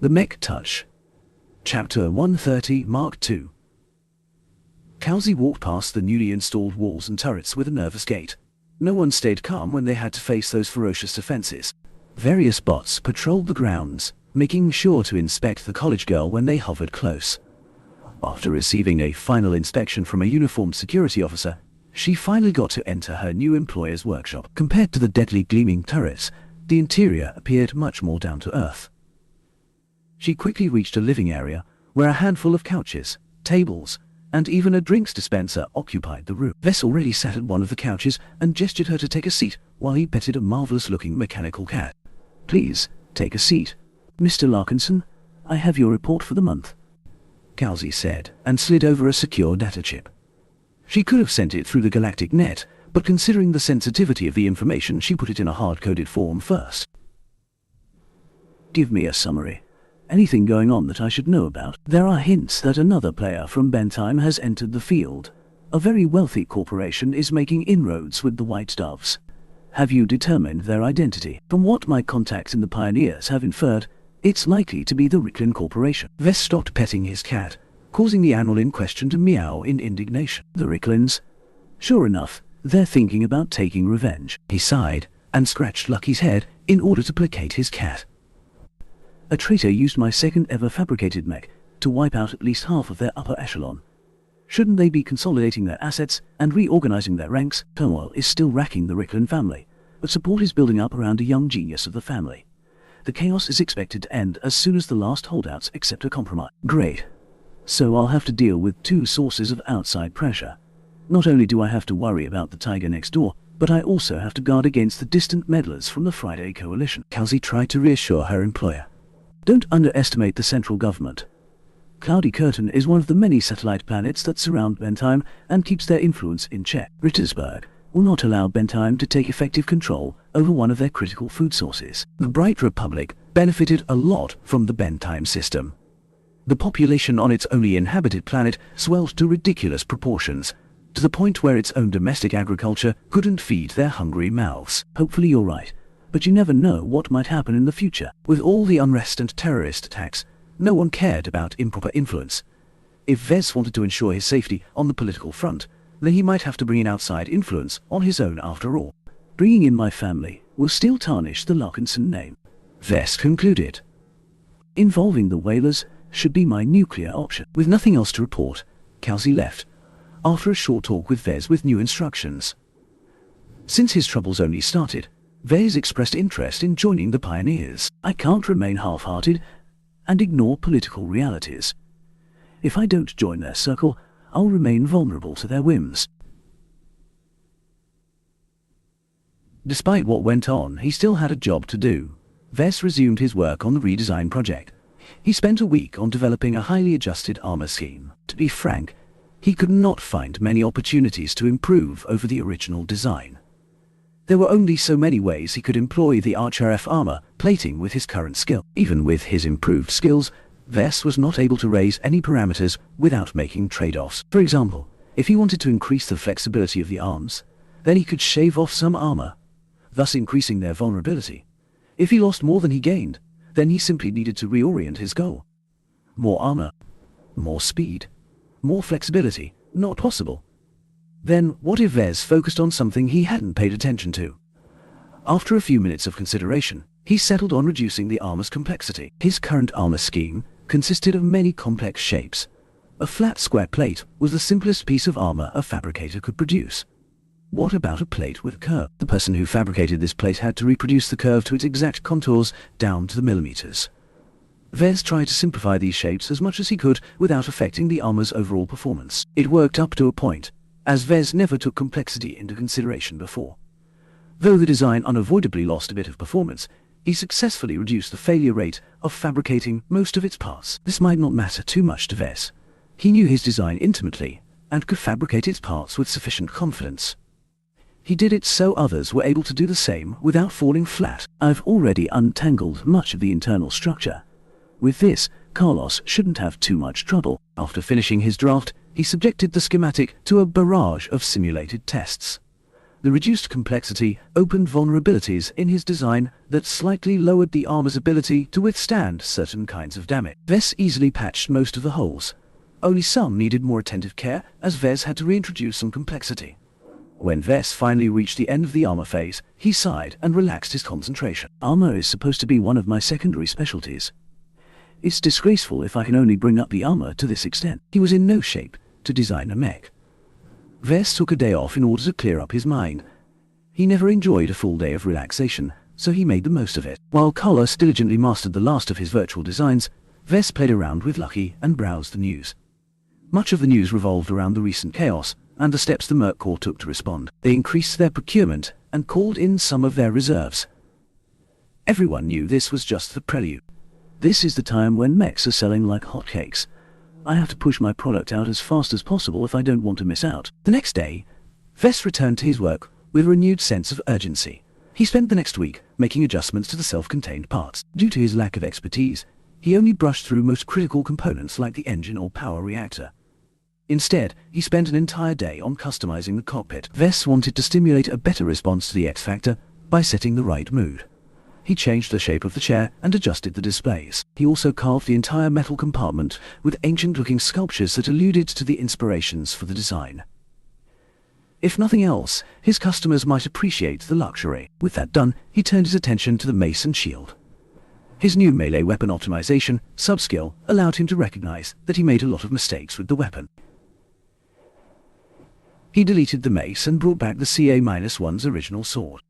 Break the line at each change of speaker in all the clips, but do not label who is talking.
The Mech Touch. Chapter 130, Mark II. Kelsey walked past the newly installed walls and turrets with a nervous gait. No one stayed calm when they had to face those ferocious defenses. Various bots patrolled the grounds, making sure to inspect the college girl when they hovered close. After receiving a final inspection from a uniformed security officer, she finally got to enter her new employer's workshop. Compared to the deadly gleaming turrets, the interior appeared much more down to earth. She quickly reached a living area where a handful of couches, tables, and even a drinks dispenser occupied the room. Vess already sat at one of the couches and gestured her to take a seat while he petted a marvelous-looking mechanical cat. "Please, take a seat. Mr. Larkinson, I have your report for the month," Kelsey said, and slid over a secure data chip. She could have sent it through the galactic net, but considering the sensitivity of the information, she put it in a hard-coded form first. "Give me a summary. Anything going on that I should know about?" "There are hints that another player from Bentime has entered the field. A very wealthy corporation is making inroads with the White Doves. Have you determined their identity? From what my contacts in the Pioneers have inferred, it's likely to be the Ricklin Corporation." Vess stopped petting his cat, causing the animal in question to meow in indignation. "The Ricklins? Sure enough, they're thinking about taking revenge." He sighed and scratched Lucky's head in order to placate his cat. "A traitor used my second-ever fabricated mech to wipe out at least half of their upper echelon. Shouldn't they be consolidating their assets and reorganizing their ranks? Turmoil is still racking the Ricklin family, but support is building up around a young genius of the family. The chaos is expected to end as soon as the last holdouts accept a compromise." "Great. So I'll have to deal with two sources of outside pressure. Not only do I have to worry about the tiger next door, but I also have to guard against the distant meddlers from the Friday Coalition." Kelsey tried to reassure her employer. "Don't underestimate the central government. Cloudy Curtain is one of the many satellite planets that surround Bentime and keeps their influence in check. Rittersburg will not allow Bentime to take effective control over one of their critical food sources. The Bright Republic benefited a lot from the Bentime system. The population on its only inhabited planet swelled to ridiculous proportions, to the point where its own domestic agriculture couldn't feed their hungry mouths. Hopefully you're right, but you never know what might happen in the future. With all the unrest and terrorist attacks, no one cared about improper influence. If Vess wanted to ensure his safety on the political front, then he might have to bring in outside influence on his own after all. Bringing in my family will still tarnish the Larkinson name," Vess concluded. "Involving the Whalers should be my nuclear option." With nothing else to report, Kelsey left, after a short talk with Vess with new instructions. Since his troubles only started, Vess expressed interest in joining the Pioneers. "I can't remain half-hearted and ignore political realities. If I don't join their circle, I'll remain vulnerable to their whims." Despite what went on, he still had a job to do. Vess resumed his work on the redesign project. He spent a week on developing a highly adjusted armor scheme. To be frank, he could not find many opportunities to improve over the original design. There were only so many ways he could employ the HRF armor plating with his current skill. Even with his improved skills, Vess was not able to raise any parameters without making trade-offs. For example, if he wanted to increase the flexibility of the arms, then he could shave off some armor, thus increasing their vulnerability. If he lost more than he gained, then he simply needed to reorient his goal. More armor, more speed, more flexibility, not possible. Then what if Vess focused on something he hadn't paid attention to? After a few minutes of consideration, he settled on reducing the armor's complexity. His current armor scheme consisted of many complex shapes. A flat square plate was the simplest piece of armor a fabricator could produce. What about a plate with a curve? The person who fabricated this plate had to reproduce the curve to its exact contours down to the millimeters. Vess tried to simplify these shapes as much as he could without affecting the armor's overall performance. It worked up to a point, as Vess never took complexity into consideration before. Though the design unavoidably lost a bit of performance, he successfully reduced the failure rate of fabricating most of its parts. This might not matter too much to Vess. He knew his design intimately, and could fabricate its parts with sufficient confidence. He did it so others were able to do the same without falling flat. "I've already untangled much of the internal structure. With this, Carlos shouldn't have too much trouble." After finishing his draft, he subjected the schematic to a barrage of simulated tests. The reduced complexity opened vulnerabilities in his design that slightly lowered the armor's ability to withstand certain kinds of damage. Vess easily patched most of the holes. Only some needed more attentive care, as Vess had to reintroduce some complexity. When Vess finally reached the end of the armor phase, he sighed and relaxed his concentration. Armor is supposed to be one of my secondary specialties. It's disgraceful if I can only bring up the armor to this extent. He was in no shape to design a mech. Vess took a day off in order to clear up his mind. He never enjoyed a full day of relaxation, so he made the most of it. While Carlos diligently mastered the last of his virtual designs, Vess played around with Lucky and browsed the news. Much of the news revolved around the recent chaos and the steps the Merc Corps took to respond. They increased their procurement and called in some of their reserves. Everyone knew this was just the prelude. This is the time when mechs are selling like hotcakes. I have to push my product out as fast as possible if I don't want to miss out. The next day, Vess returned to his work with a renewed sense of urgency. He spent the next week making adjustments to the self-contained parts. Due to his lack of expertise, he only brushed through most critical components like the engine or power reactor. Instead, he spent an entire day on customizing the cockpit. Vess wanted to stimulate a better response to the X-Factor by setting the right mood. He changed the shape of the chair and adjusted the displays. He also carved the entire metal compartment with ancient-looking sculptures that alluded to the inspirations for the design. If nothing else, his customers might appreciate the luxury. With that done, he turned his attention to the mace and shield. His new melee weapon optimization sub-skill allowed him to recognize that he made a lot of mistakes with the weapon. He deleted the mace and brought back the CA-1's original sword.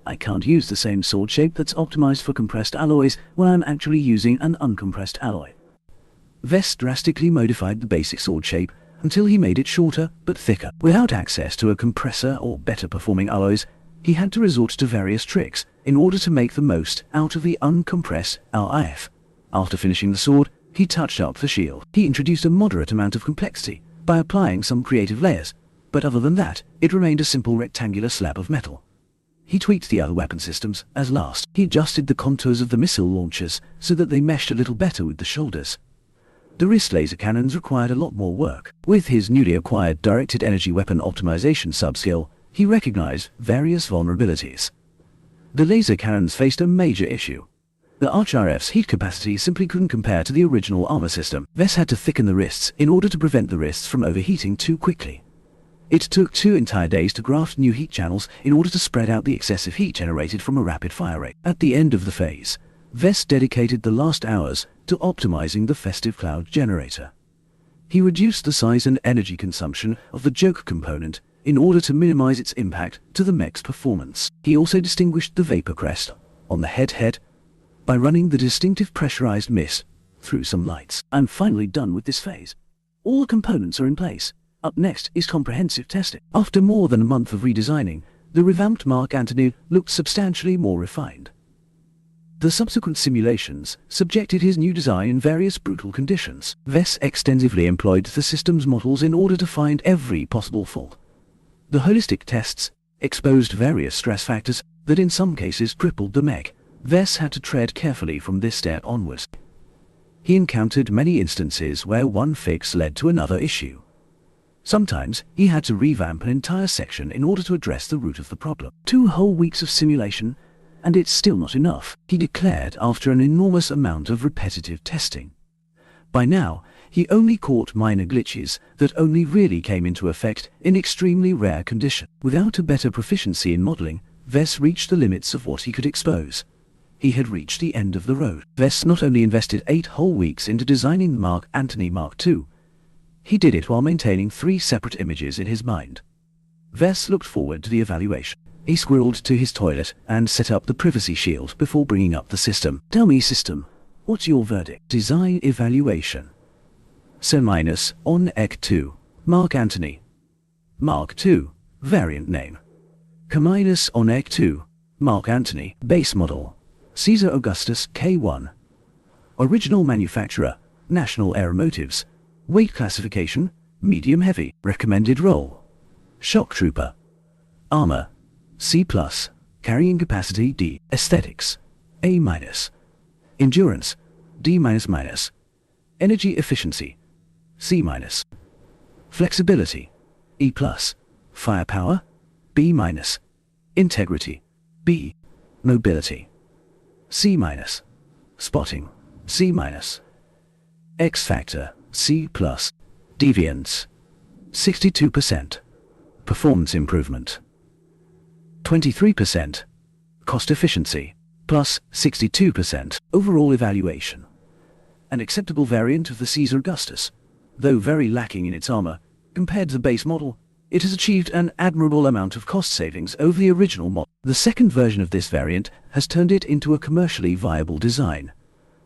I can't use the same sword shape that's optimized for compressed alloys when I'm actually using an uncompressed alloy. Vess drastically modified the basic sword shape until he made it shorter but thicker. Without access to a compressor or better performing alloys, he had to resort to various tricks in order to make the most out of the uncompressed LIF. After finishing the sword, he touched up the shield. He introduced a moderate amount of complexity by applying some creative layers, but other than that, it remained a simple rectangular slab of metal. He tweaked the other weapon systems as last. He adjusted the contours of the missile launchers so that they meshed a little better with the shoulders. The wrist laser cannons required a lot more work. With his newly acquired directed energy weapon optimization sub-skill, he recognized various vulnerabilities. The laser cannons faced a major issue. The ArchRF's heat capacity simply couldn't compare to the original armor system. Vess had to thicken the wrists in order to prevent the wrists from overheating too quickly. It took 2 entire days to graft new heat channels in order to spread out the excessive heat generated from a rapid fire rate. At the end of the phase, Vess dedicated the last hours to optimizing the festive cloud generator. He reduced the size and energy consumption of the joke component in order to minimize its impact to the mech's performance. He also distinguished the vapor crest on the head by running the distinctive pressurized mist through some lights. I'm finally done with this phase. All the components are in place. Up next is comprehensive testing. After more than a month of redesigning, the revamped Mark Antony looked substantially more refined. The subsequent simulations subjected his new design in various brutal conditions. Vess extensively employed the system's models in order to find every possible fault. The holistic tests exposed various stress factors that in some cases crippled the mech. Vess had to tread carefully from this step onwards. He encountered many instances where one fix led to another issue. Sometimes, he had to revamp an entire section in order to address the root of the problem. 2 whole weeks of simulation, and it's still not enough, he declared after an enormous amount of repetitive testing. By now, he only caught minor glitches that only really came into effect in extremely rare conditions. Without a better proficiency in modeling, Vess reached the limits of what he could expose. He had reached the end of the road. Vess not only invested 8 whole weeks into designing the Mark Antony Mark II, he did it while maintaining 3 separate images in his mind. Vess looked forward to the evaluation. He squirreled to his toilet and set up the privacy shield before bringing up the system. Tell me, system, what's your verdict? Design evaluation. C- on EC 2. Mark Antony. Mark II. Variant name. C- on EC 2. Mark Antony. Base model. Caesar Augustus K1. Original manufacturer. National Aeromotives. Weight classification, medium heavy. Recommended role, shock trooper. Armor, C+. Carrying capacity D. Aesthetics, A-. Endurance, D-. Energy efficiency, C-. Flexibility, E+. Firepower, B-. Integrity, B. Mobility, C-. Spotting, C-. X factor, C+. Deviance, 62%. Performance improvement, 23%. Cost efficiency, plus 62%. Overall evaluation. An acceptable variant of the Caesar Augustus. Though very lacking in its armor, compared to the base model, it has achieved an admirable amount of cost savings over the original model. The second version of this variant has turned it into a commercially viable design.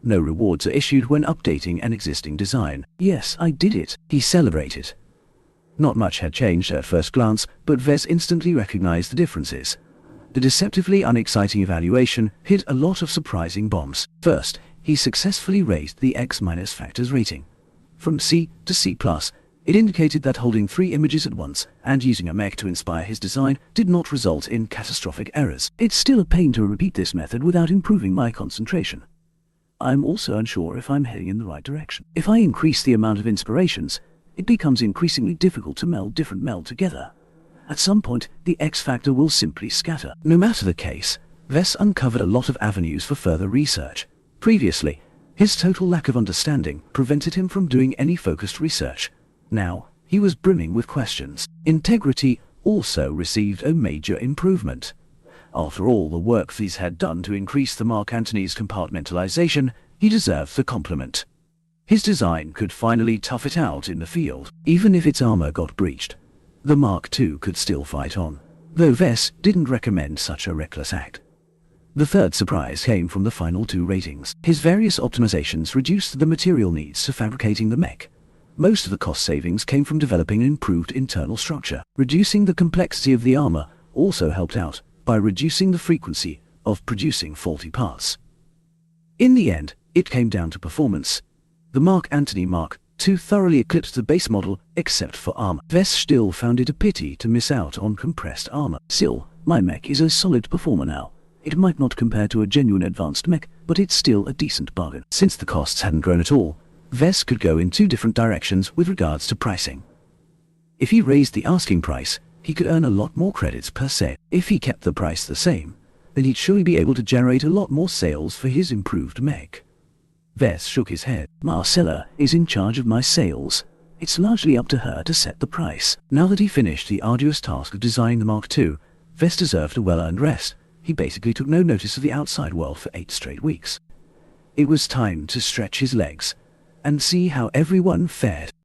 No rewards are issued when updating an existing design. "Yes, I did it," he celebrated. Not much had changed at first glance, but Vess instantly recognized the differences. The deceptively unexciting evaluation hid a lot of surprising bombs. First, he successfully raised the X- factors rating. From C to C+, it indicated that holding 3 images at once and using a mech to inspire his design did not result in catastrophic errors. It's still a pain to repeat this method without improving my concentration. I'm also unsure if I'm heading in the right direction. If I increase the amount of inspirations, it becomes increasingly difficult to meld together. At some point, the X factor will simply scatter. No matter the case, Vess uncovered a lot of avenues for further research. Previously, his total lack of understanding prevented him from doing any focused research. Now, he was brimming with questions. Integrity also received a major improvement. After all the work Vess had done to increase the Mark Antony's compartmentalization, he deserved the compliment. His design could finally tough it out in the field. Even if its armor got breached, the Mark II could still fight on, though Vess didn't recommend such a reckless act. The third surprise came from the final 2 ratings. His various optimizations reduced the material needs to fabricating the mech. Most of the cost savings came from developing an improved internal structure. Reducing the complexity of the armor also helped out by reducing the frequency of producing faulty parts. In the end, it came down to performance. The Mark Antony Mark II thoroughly eclipsed the base model, except for armor. Vess still found it a pity to miss out on compressed armor. Still, my mech is a solid performer now. It might not compare to a genuine advanced mech, but it's still a decent bargain. Since the costs hadn't grown at all, Vess could go in 2 different directions with regards to pricing. If he raised the asking price, he could earn a lot more credits per sale. If he kept the price the same, then he'd surely be able to generate a lot more sales for his improved mech. Vess shook his head. Marcella is in charge of my sales. It's largely up to her to set the price. Now that he finished the arduous task of designing the Mark II, Vess deserved a well-earned rest. He basically took no notice of the outside world for 8 straight weeks. It was time to stretch his legs and see how everyone fared.